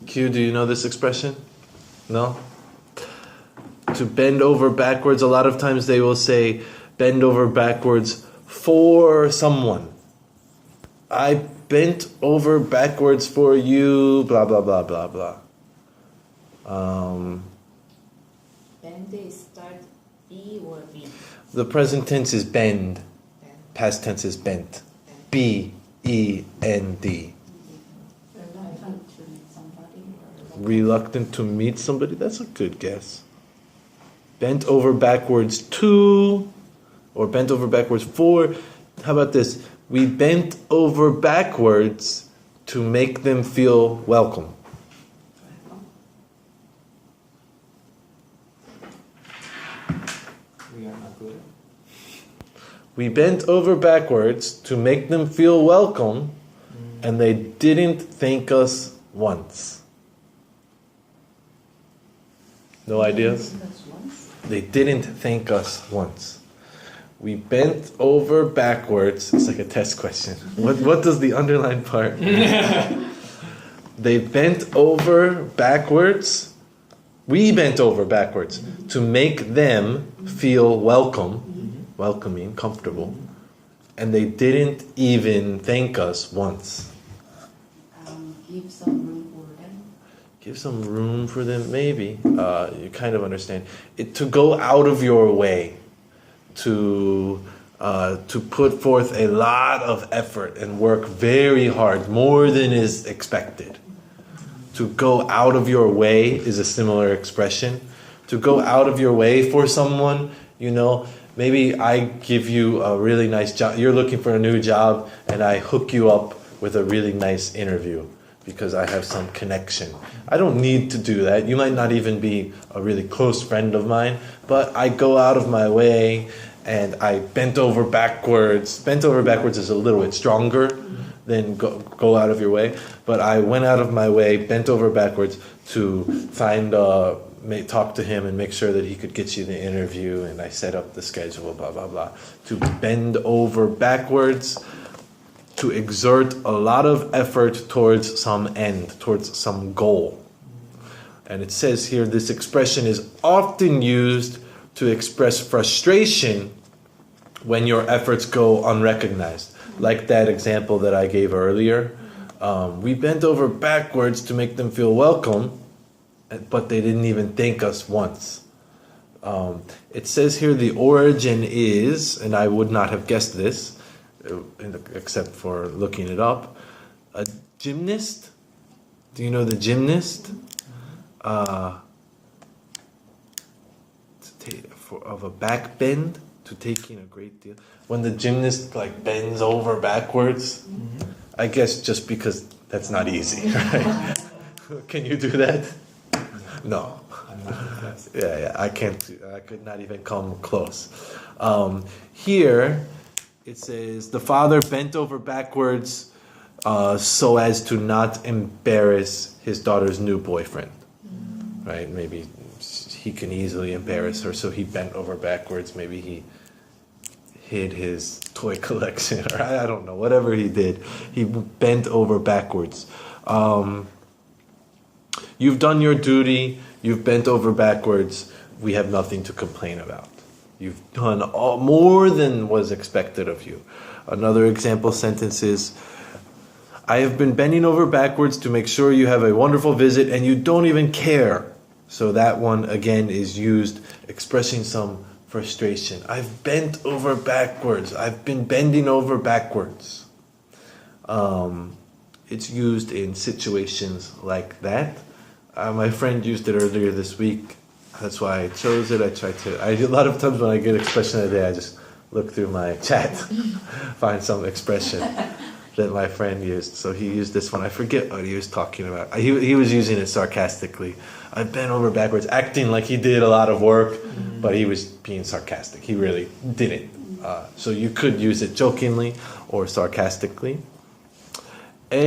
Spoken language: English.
Q, do you know this expression? No? To bend over backwards, a lot of times they will say bend over backwards for someone. I bent over backwards for you, blah, blah, blah, blah, blah. Bend is start B or B? The present tense is bend. Past tense is bent. B-E-N-D. Reluctant to meet somebody? That's a good guess. Bent over backwards to, or bent over backwards for. How about this? We bent over backwards to make them feel welcome. We are not good. We bent over backwards to make them feel welcome, and they didn't thank us once. No ideas? They didn't thank us once. We bent over backwards. It's like a test question. What does the underlined part? They bent over backwards. We bent over backwards to make them feel welcome, welcoming, comfortable. And they didn't even thank us once. Give some room for them. Give some room for them, maybe. You kind of understand. To go out of your way, to put forth a lot of effort and work very hard, more than is expected. To go out of your way is a similar expression. To go out of your way for someone, you know, maybe I give you a really nice job. You're looking for a new job, and I hook you up with a really nice interview because I have some connection. I don't need to do that. You might not even be a really close friend of mine, but I go out of my way and I bent over backwards. Bent over backwards is a little bit stronger than go out of your way, but I went out of my way, bent over backwards to talk to him and make sure that he could get you the interview, and I set up the schedule, blah, blah, blah. To bend over backwards, to exert a lot of effort towards some end, towards some goal. And it says here, this expression is often used to express frustration when your efforts go unrecognized. Like that example that I gave earlier. We bent over backwards to make them feel welcome, but they didn't even thank us once. It says here the origin is, and I would not have guessed this, except for looking it up, a gymnast. Do you know the gymnast? Of a back bend, to taking a great deal. When the gymnast like bends over backwards, I guess just because that's not easy, right? Can you do that? No. Yeah, I can't. I could not even come close. Here, it says the father bent over backwards so as to not embarrass his daughter's new boyfriend. Right? Maybe he can easily embarrass her, so he bent over backwards. Maybe he hid his toy collection, or I don't know, whatever he did. He bent over backwards. You've done your duty. You've bent over backwards. We have nothing to complain about. You've done more than was expected of you. Another example sentence is, I have been bending over backwards to make sure you have a wonderful visit, and you don't even care. So that one, again, is used expressing some frustration. I've bent over backwards. I've been bending over backwards. It's used in situations like that. My friend used it earlier this week. That's why I chose it. A lot of times when I get expression of the day, I just look through my chat, find some expression that my friend used. So he used this one. I forget what he was talking about. He was using it sarcastically. I bent over backwards, acting like he did a lot of work, but he was being sarcastic. He really didn't. So you could use it jokingly or sarcastically. And